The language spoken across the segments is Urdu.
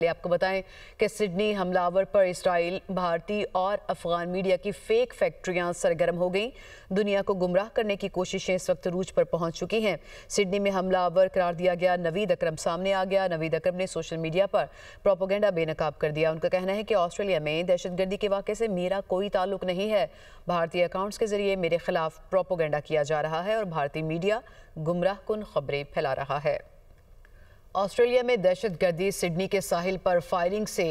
آپ کو بتائیں کہ سڈنی حملہ پر اسرائیل، بھارتی اور افغان میڈیا کی فیک فیکٹریاں سرگرم ہو گئیں۔ دنیا کو گمراہ کرنے کی کوششیں اس وقت عروج پر پہنچ چکی ہیں۔ سڈنی میں حملہ قرار دیا گیا نوید اکرم سامنے آ گیا۔ نوید اکرم نے سوشل میڈیا پر پروپیگنڈا بے نقاب کر دیا۔ ان کا کہنا ہے کہ آسٹریلیا میں دہشت گردی کے واقعے سے میرا کوئی تعلق نہیں ہے۔ بھارتی اکاؤنٹس کے ذریعے میرے خلاف پروپیگنڈا کیا جا رہا ہے اور بھارتی میڈیا گمراہ کن خبریں پھیلا رہا ہے۔ آسٹریلیا میں دہشت گردی سڈنی کے ساحل پر فائرنگ سے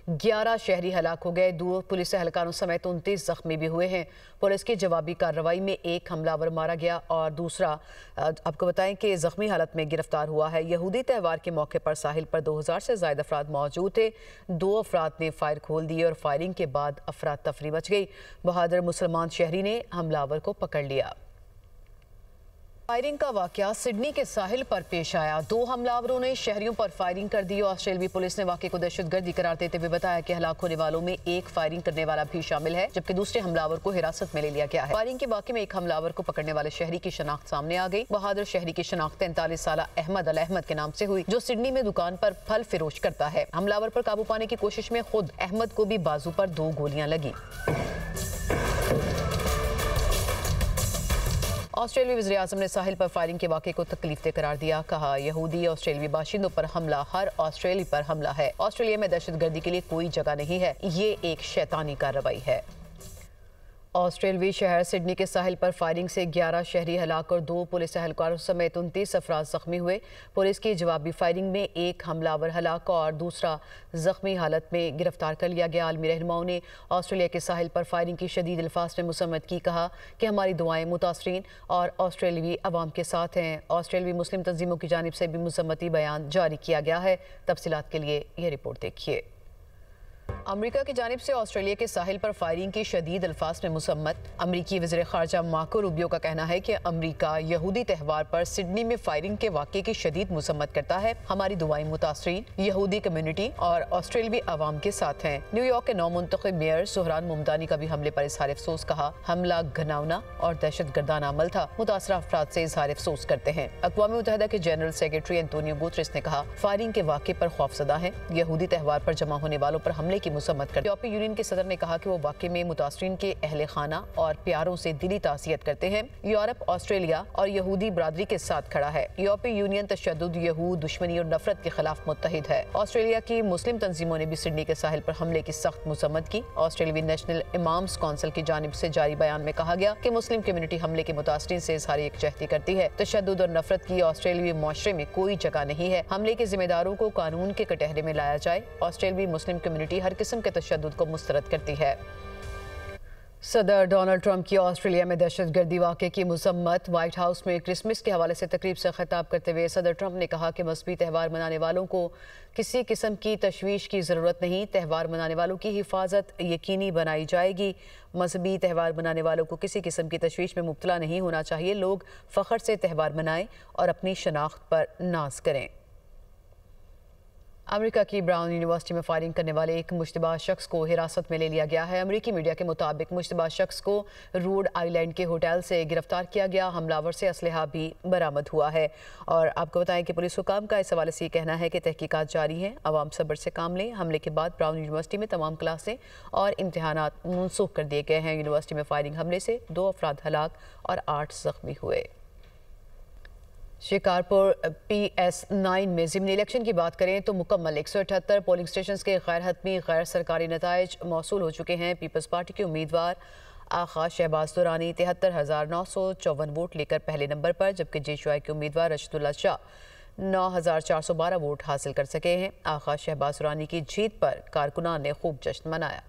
11 شہری ہلاک ہو گئے۔ 2 پولیس اہلکاروں سمیت 29 زخمی بھی ہوئے ہیں۔ پولیس کی جوابی کارروائی میں ایک حملہ آور مارا گیا اور دوسرا آپ کو بتائیں کہ زخمی حالت میں گرفتار ہوا ہے۔ یہودی تہوار کے موقع پر ساحل پر 2000 سے زائد افراد موجود تھے۔ 2 افراد نے فائر کھول دیے اور فائرنگ کے بعد افراتفری مچ گئی۔ بہادر مسلمان شہری نے حملہ آور کو پکڑ لیا۔ فائرنگ کا واقعہ سڈنی کے ساحل پر پیش آیا۔ 2 حملہ آوروں نے شہریوں پر فائرنگ کر دی۔ آسٹریلوی پولیس نے واقعے کو دہشت گردی قرار دیتے ہوئے بتایا کہ ہلاک ہونے والوں میں ایک فائرنگ کرنے والا بھی شامل ہے، جبکہ دوسرے حملہ آور کو حراست میں لے لیا گیا ہے۔ فائرنگ کے واقعے میں ایک حملہ آور کو پکڑنے والے شہری کی شناخت سامنے آ گئی۔ بہادر شہری کی شناخت 43 سالہ احمد الاحمد کے نام سے ہوئی، جو سڈنی میں دکان پر پھل فروش کرتا ہے۔ حملہ آور پر قابو پانے کی کوشش میں خود احمد کو بھی بازو پر 2 گولیاں لگیں۔ آسٹریلوی وزیراعظم نے ساحل پر فائرنگ کے واقعے کو تکلیف دہ قرار دیا۔ کہا یہودی آسٹریلوی باشندوں پر حملہ ہر آسٹریلی پر حملہ ہے۔ آسٹریلیا میں دہشت گردی کے لیے کوئی جگہ نہیں ہے، یہ ایک شیطانی کارروائی ہے۔ آسٹریلوی شہر سڈنی کے ساحل پر فائرنگ سے 11 شہری ہلاک اور 2 پولیس اہلکاروں سمیت 29 افراد زخمی ہوئے۔ پولیس کی جوابی فائرنگ میں ایک حملہ آور ہلاک اور دوسرا زخمی حالت میں گرفتار کر لیا گیا۔ عالمی رہنماؤں نے آسٹریلیا کے ساحل پر فائرنگ کی شدید الفاظ میں مذمت کی۔ کہا کہ ہماری دعائیں متاثرین اور آسٹریلوی عوام کے ساتھ ہیں۔ آسٹریلوی مسلم تنظیموں کی جانب سے بھی مذمتی بیان جاری کیا گیا ہے۔ تفصیلات کے لیے یہ رپورٹ دیکھیے۔ امریکہ کی جانب سے آسٹریلیا کے ساحل پر فائرنگ کی شدید الفاظ میں مذمت۔ امریکی وزیر خارجہ مارکو روبیو کا کہنا ہے کہ امریکہ یہودی تہوار پر سڈنی میں فائرنگ کے واقعے کی شدید مذمت کرتا ہے۔ ہماری دعائیں متاثرین، یہودی کمیونٹی اور آسٹریلوی عوام کے ساتھ ہیں۔ نیو یارک کے نو منتخب میئر سہران ممدانی کا بھی حملے پر اظہار افسوس کہا۔ حملہ گھناؤنا اور دہشت گردانہ عمل تھا۔ متاثرہ افراد سے اظہار افسوس کرتے ہیں۔ اقوام متحدہ کے جنرل سیکرٹری انتونیو گوتریس نے کہا فائرنگ کے واقعے پر خوفزدہ ہیں۔ یہودی تہوار پر جمع ہونے والوں پر حملے کی مذمت کرتے ہیں۔ یورپی یونین کے صدر نے کہا کہ وہ واقعے میں متاثرین کے اہل خانہ اور پیاروں سے دلی تعزیت کرتے ہیں۔ یورپ آسٹریلیا اور یہودی برادری کے ساتھ کھڑا ہے۔ یورپی یونین تشدد، یہود دشمنی اور نفرت کے خلاف متحد ہے۔ آسٹریلیا کی مسلم تنظیموں نے بھی سڈنی کے ساحل پر حملے کی سخت مذمت کی۔ آسٹریلوی نیشنل امامز کونسل کی جانب سے جاری بیان میں کہا گیا کہ مسلم کمیونٹی حملے کے متاثرین سے اظہار یکجہتی کرتی ہے۔ تشدد اور نفرت کی آسٹریلوی معاشرے میں کوئی جگہ نہیں ہے۔ حملے کے ذمہ داروں کو قانون کے کٹہرے میں لایا جائے۔ آسٹریلوی مسلم کمیونٹی ہر قسم کے تشدد کو مسترد کرتی ہے۔ صدر ڈونلڈ ٹرمپ کی آسٹریلیا میں دہشت گردی واقعے کی مذمت۔ وائٹ ہاؤس میں کرسمس کے حوالے سے تقریب سے خطاب کرتے ہوئے صدر ٹرمپ نے کہا کہ مذہبی تہوار منانے والوں کو کسی قسم کی تشویش کی ضرورت نہیں۔ تہوار منانے والوں کی حفاظت یقینی بنائی جائے گی۔ مذہبی تہوار منانے والوں کو کسی قسم کی تشویش میں مبتلا نہیں ہونا چاہیے۔ لوگ فخر سے تہوار منائیں اور اپنی شناخت پر ناز کریں۔ امریکہ کی براؤن یونیورسٹی میں فائرنگ کرنے والے ایک مشتبہ شخص کو حراست میں لے لیا گیا ہے۔ امریکی میڈیا کے مطابق مشتبہ شخص کو روڈ آئی لینڈ کے ہوٹل سے گرفتار کیا گیا۔ حملہ آور سے اسلحہ بھی برآمد ہوا ہے اور آپ کو بتائیں کہ پولیس حکام کا اس حوالے سے یہ کہنا ہے کہ تحقیقات جاری ہیں۔ عوام صبر سے کام لیں۔ حملے کے بعد براؤن یونیورسٹی میں تمام کلاسیں اور امتحانات منسوخ کر دیے گئے ہیں۔ یونیورسٹی میں فائرنگ حملے سے 2 افراد ہلاک اور 8 زخمی ہوئے۔ شکارپور پی ایس 9 میں ضمنی الیکشن کی بات کریں تو مکمل 178 پولنگ سٹیشنز کے غیر حتمی غیر سرکاری نتائج موصول ہو چکے ہیں۔ پیپلز پارٹی کے امیدوار آقا شہباز درانی 73,954 ووٹ لے کر پہلے نمبر پر، جبکہ جے یو آئی کے امیدوار رشید اللہ شاہ 9,412 ووٹ حاصل کر سکے ہیں۔ آقا شہباز درانی کی جیت پر کارکنان نے خوب جشن منایا۔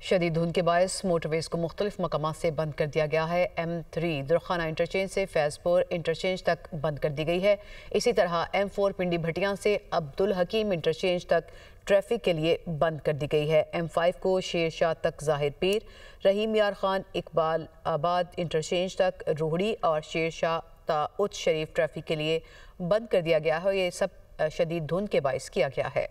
شدید دھند کے باعث موٹر ویز کو مختلف مقامات سے بند کر دیا گیا ہے۔ M3 درخانہ انٹرچینج سے فیض پور انٹرچینج تک بند کر دی گئی ہے۔ اسی طرح M4 پنڈی بھٹیاں سے عبدالحکیم انٹرچینج تک ٹریفک کے لیے بند کر دی گئی ہے۔ M5 کو شیر شاہ تک ظاہر پیر، رحیم یار خان اقبال آباد انٹرچینج تک روہڑی اور شیر شاہ تا اچ شریف ٹریفک کے لیے بند کر دیا گیا ہے۔ یہ سب شدید دھند کے باعث کیا گیا ہے۔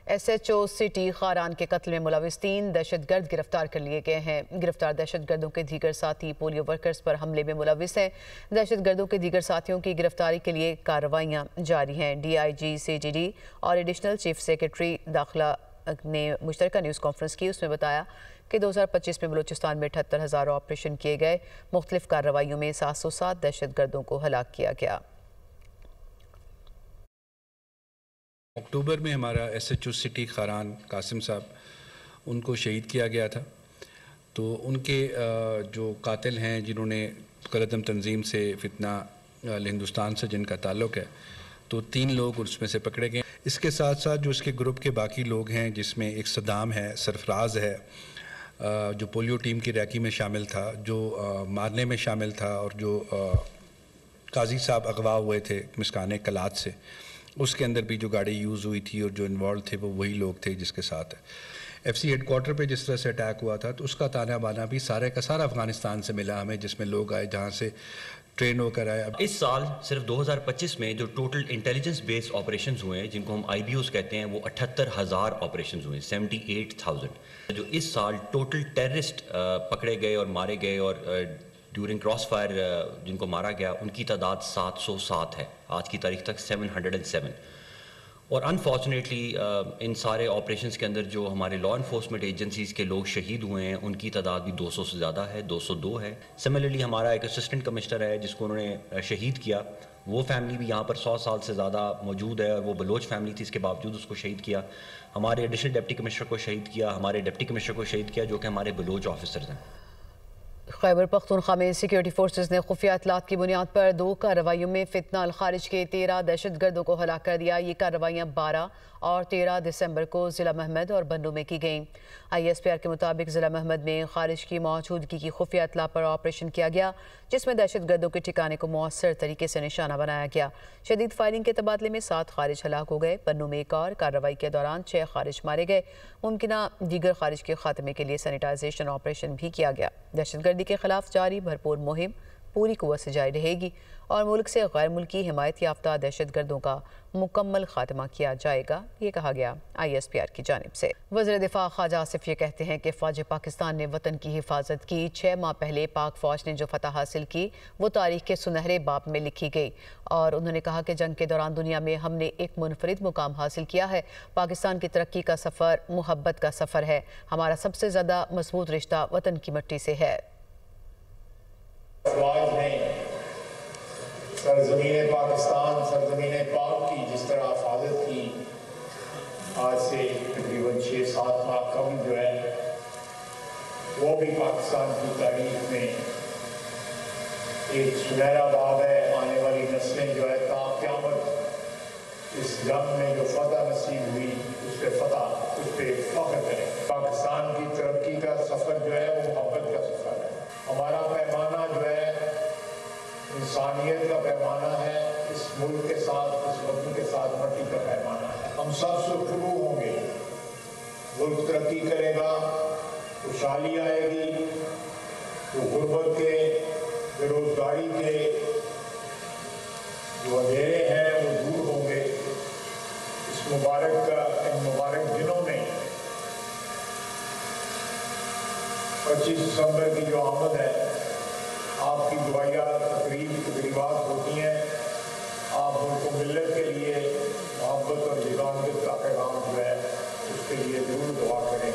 SHO سٹی خاران کے قتل میں ملوث 3 دہشت گرد گرفتار کر لیے گئے ہیں۔ گرفتار دہشت گردوں کے دیگر ساتھی پولیو ورکرز پر حملے میں ملوث ہیں۔ دہشت گردوں کے دیگر ساتھیوں کی گرفتاری کے لیے کارروائیاں جاری ہیں۔ DIG CGD اور ایڈیشنل چیف سیکرٹری داخلہ نے مشترکہ نیوز کانفرنس کی۔ اس میں بتایا کہ 2025 میں بلوچستان میں 78,000 آپریشن کیے گئے۔ مختلف کارروائیوں میں 707 دہشت گردوں کو ہلاک کیا گیا۔ اکتوبر میں ہمارا SHO سٹی خاران قاسم صاحب ان کو شہید کیا گیا تھا، تو ان کے جو قاتل ہیں جنہوں نے قلعدم تنظیم سے فتنہ ہندوستان سے جن کا تعلق ہے، تو 3 لوگ اس میں سے پکڑے گئے۔ اس کے ساتھ ساتھ جو اس کے گروپ کے باقی لوگ ہیں، جس میں ایک صدام ہے، سرفراز ہے جو پولیو ٹیم کی ریکی میں شامل تھا، جو مارنے میں شامل تھا، اور جو قاضی صاحب اغوا ہوئے تھے مسکانے کلات سے، اس کے اندر بھی جو گاڑی یوز ہوئی تھی اور جو انوالو تھے وہ وہی لوگ تھے جس کے ساتھ FC ہیڈ کوارٹر پہ جس طرح سے اٹیک ہوا تھا، تو اس کا تانا بانا بھی سارے کا سارا افغانستان سے ملا ہمیں، جس میں لوگ آئے جہاں سے ٹرین ہو کر آئے۔ اس سال صرف 2025 میں جو ٹوٹل انٹیلیجنس بیس آپریشنز ہوئے ہیں، جن کو ہم IBOs کہتے ہیں، وہ 78,000 آپریشنز ہوئے ہیں، 78,000۔ جو اس سال ٹوٹل ٹیررسٹ پکڑے گئے اور مارے گئے اور ڈیورنگ کراس فائر جن کو مارا گیا، ان کی تعداد 707 ہے آج کی تاریخ تک، 707۔ اور انفارچونیٹلی ان سارے آپریشنز کے اندر جو ہمارے لا انفورسمنٹ ایجنسیز کے لوگ شہید ہوئے ہیں، ان کی تعداد بھی 200 سے زیادہ ہے، 202 ہے۔ سملرلی ہمارا ایک اسسٹنٹ کمشنر ہے جس کو انہوں نے شہید کیا، وہ فیملی بھی یہاں پر 100 سال سے زیادہ موجود ہے، اور وہ بلوچ فیملی تھی، اس کے باوجود اس کو شہید کیا۔ ہمارے ایڈیشنل ڈپٹی کمشنر کو شہید کیا، ہمارے ڈپٹی کمشنر کو شہید کیا، جو کہ ہمارے بلوچ آفیسرز ہیں۔ خیبر پختونخوا میں سیکیورٹی فورسز نے خفیہ اطلاعات کی بنیاد پر 2 کارروائیوں میں فتنہ الخارج کے 13 دہشت گردوں کو ہلاک کر دیا۔ یہ کارروائیاں 12 اور 13 دسمبر کو ضلع محمد اور بنوں میں کی گئیں۔ ISPR کے مطابق ضلع محمد میں خارج کی موجودگی کی خفیہ اطلاع پر آپریشن کیا گیا، جس میں دہشت گردوں کے ٹھکانے کو مؤثر طریقے سے نشانہ بنایا گیا۔ شدید فائرنگ کے تبادلے میں 7 خارج ہلاک ہو گئے۔ بنوں میں ایک اور کارروائی کے دوران 6 خارج مارے گئے۔ ممکنہ دیگر خارج کے خاتمے کے لیے سینیٹائزیشن آپریشن بھی کیا گیا۔ دہشت گردی کے خلاف جاری بھرپور مہم پوری قوت سے جاری رہے گی اور ملک سے غیر ملکی حمایت یافتہ دہشت گردوں کا مکمل خاتمہ کیا جائے گا، یہ کہا گیا ISPR کی جانب سے۔ وزیر دفاع خواجہ آصف یہ کہتے ہیں کہ فوج پاکستان نے وطن کی حفاظت کی۔ 6 ماہ پہلے پاک فوج نے جو فتح حاصل کی وہ تاریخ کے سنہرے باب میں لکھی گئی، اور انہوں نے کہا کہ جنگ کے دوران دنیا میں ہم نے ایک منفرد مقام حاصل کیا ہے۔ پاکستان کی ترقی کا سفر محبت کا سفر ہے۔ ہمارا سب سے زیادہ مضبوط رشتہ وطن کی مٹی سے ہے۔ افواج نے سرزمین پاکستان، سرزمین پاک کی جس طرح حفاظت کی، آج سے تقریباً 6-7 ماہ قبل جو ہے وہ بھی پاکستان کی تاریخ میں ایک سنہرا باب ہے۔ آنے والی نسلیں جو ہے تا قیامت اس جنگ میں جو فتح نصیب ہوئی اس پہ فخر کریں۔ پاکستان کی ترقی کا سفر جو ہے وہ محبت کا سفر ہے۔ ہمارا پیمانہ جو ہے انسانیت کا پیمانہ ہے، اس ملک کے ساتھ، اس وطن کے ساتھ مٹی کا پیمانہ ہے۔ ہم سب سرخرو ہوں گے، ملک ترقی کرے گا، خوشحالی آئے گی، تو غربت کے، بے روزگاری کے جو اندھیرے ہیں وہ دور ہوں گے۔ ان مبارک دنوں میں 25 دسمبر کی جو آمد ہے، آپ کی دعائیہ تقریبات ہوتی ہیں، آپ ملک و ملت کے لیے محبت اور یگانگت کا پیغام جو ہے اس کے لیے ضرور دعا کریں۔